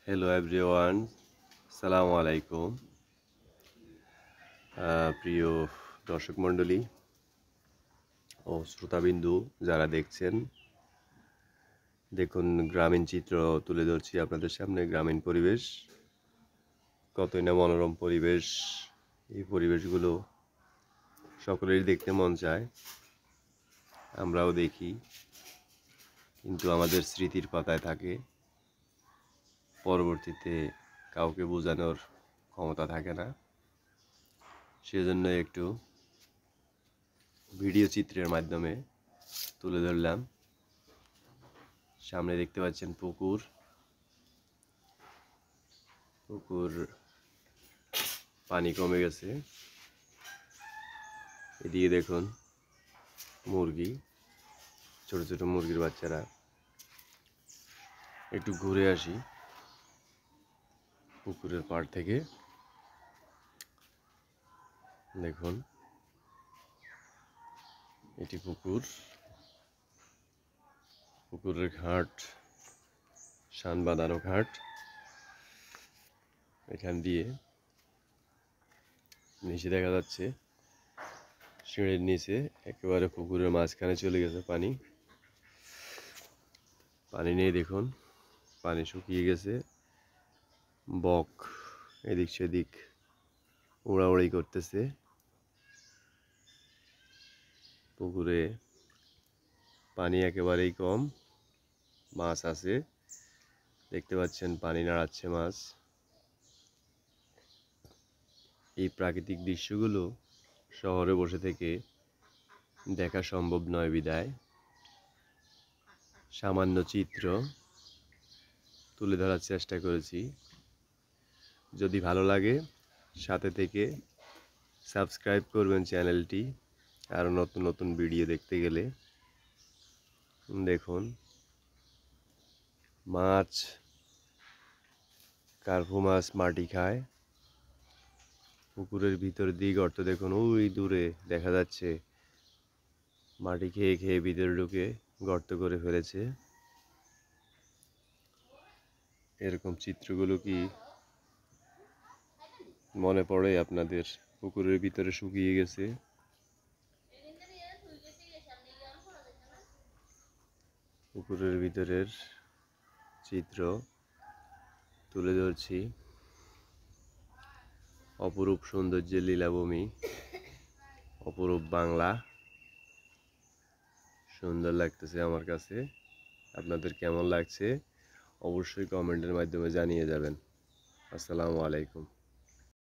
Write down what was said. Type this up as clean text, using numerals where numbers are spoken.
Hello everyone, সালামু আলাইকুম। প্রিয় দর্শক মণ্ডলী ও শ্রোতাবিন্দু যারা দেখছেন, দেখুন গ্রামীণ চিত্র তুলে ধরছি আপনাদের সামনে। গ্রামীণ পরিবেশ, কতই না মনোরম পরিবেশ। এই পরিবেশগুলো সকলেরই দেখতে মন চায়, আমরাও দেখি, কিন্তু আমাদের স্মৃতির পাতায় থাকে, পরবর্তীতে কাউকে বোঝানোর ক্ষমতা থাকে না। সেজন্য একটু ভিডিও চিত্রের মাধ্যমে তুলে ধরলাম। সামনে দেখতে পাচ্ছেন পুকুর পানি কমে গেছে। এদিকে দেখুন মুরগি, ছোট ছোট মুরগির বাচ্চারা। একটু ঘুরে আসি পুকুরের পাড় থেকে। দেখুন এটি পুকুরের ঘাট, শান বাঁধানো ঘাট। এখান দিয়ে নিচে দেখা যাচ্ছে, সিঁড়ির নিচে একেবারে পুকুরের মাঝখানে চলে গেছে পানি। পানি নেই, দেখুন পানি শুকিয়ে গেছে। বক এদিক সেদিক উড়াউড়ি করতেছে। পুকুরে পানি একেবারেই কম, মাছ আছে, দেখতে পাচ্ছেন পানি নাড়াচ্ছে মাছ। এই প্রাকৃতিক দৃশ্যগুলো শহরে বসে থেকে দেখা সম্ভব নয় বিধায় সামান্য চিত্র তুলে ধরার চেষ্টা করেছি। যদি ভালো লাগে সাথে থেকে সাবস্ক্রাইব করবেন চ্যানেলটি, আরও নতুন নতুন ভিডিও দেখতে গেলে। দেখুন মাছ, কার্পু মাছ মাটি খায়। পুকুরের ভিতর দিয়ে গর্ত দেখুন, ওই দূরে দেখা যাচ্ছে মাটি খেয়ে খেয়ে ভিতরে ঢুকে গর্ত করে ফেলেছে। এরকম চিত্রগুলো কি মনে পড়ে আপনাদের? পুকুরের ভিতরে শুকিয়ে গেছে, পুকুরের ভিতরের চিত্র তুলে ধরছি। অপরূপ সৌন্দর্যের লীলাভূমি, অপরূপ বাংলা। সুন্দর লাগতেছে আমার কাছে। আপনাদের কেমন লাগছে অবশ্যই কমেন্টের মাধ্যমে জানিয়ে যাবেন। আসসালামু আলাইকুম।